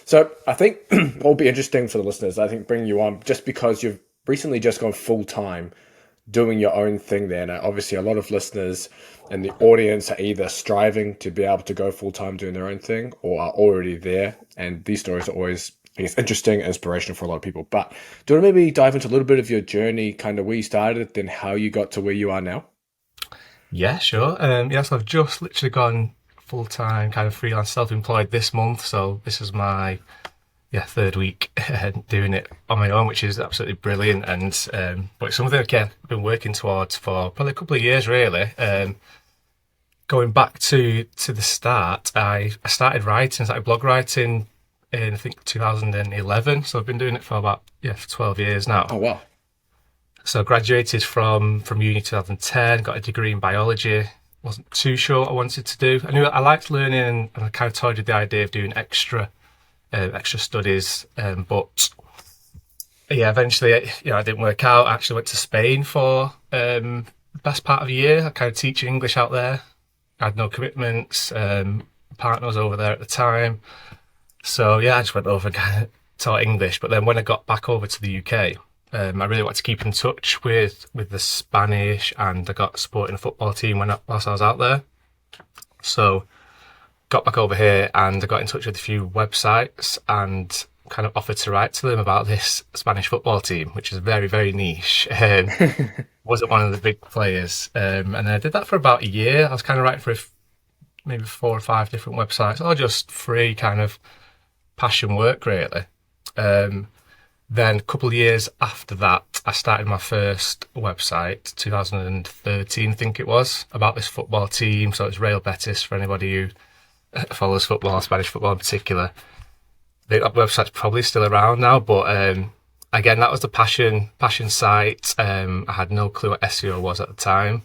So I think what will be interesting for the listeners, I think bringing you on just because you've recently just gone full time doing your own thing there. And obviously, a lot of listeners and the audience are either striving to be able to go full time doing their own thing or are already there. And these stories are always, I guess, interesting and inspirational for a lot of people. But do you want to maybe dive into a little bit of your journey, kind of where you started, then how you got to where you are now? Yeah, sure. So I've just literally gone full time, kind of freelance, self employed this month. So this is my third week doing it on my own, which is absolutely brilliant. And but it's something again I've been working towards for probably a couple of years, really. Going back to the start, I started writing, started blog writing in I think 2011. So I've been doing it for about for 12 years now. Oh, wow. So I graduated from uni 2010, got a degree in biology. Wasn't too sure what I wanted to do. I knew I liked learning, and I kind of toyed with the idea of doing extra studies. But yeah, eventually, it didn't work out. I actually went to Spain for the best part of a year. I kind of teach English out there. I had no commitments. Partner was over there at the time. So yeah, I just went over and kind of taught English. But then when I got back over to the UK, I really wanted to keep in touch with the Spanish, and I got support in a football team whilst I was out there. So got back over here and I got in touch with a few websites and kind of offered to write to them about this Spanish football team, which is very, very niche. Wasn't one of the big players. And I did that for about a year. I was kind of writing for maybe 4 or 5 different websites, all just free kind of passion work, really. Then a couple of years after that, I started my first website, 2013, I think it was, about this football team. So it's Real Betis for anybody who follows football, Spanish football in particular. I think that website's probably still around now, but again, that was the passion site. I had no clue what SEO was at the time,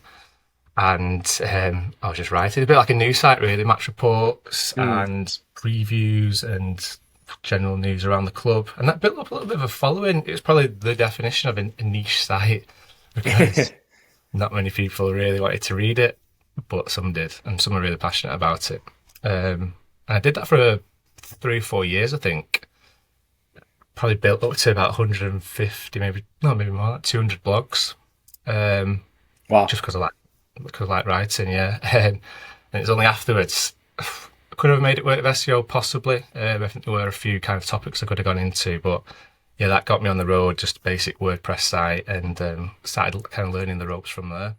and I was just writing a bit like a news site, really, match reports and previews and general news around the club, and that built up a little bit of a following. It was probably the definition of a niche site because not many people really wanted to read it, but some did, and some are really passionate about it. And I did that for 3 or 4 years, I think. Probably built up to about 150, maybe more, like 200 blogs. Wow. Just because I like writing, yeah. And it's only afterwards. I could have made it work with SEO, possibly. I think there were a few kind of topics I could have gone into, but yeah, that got me on the road, just a basic WordPress site, and started kind of learning the ropes from there.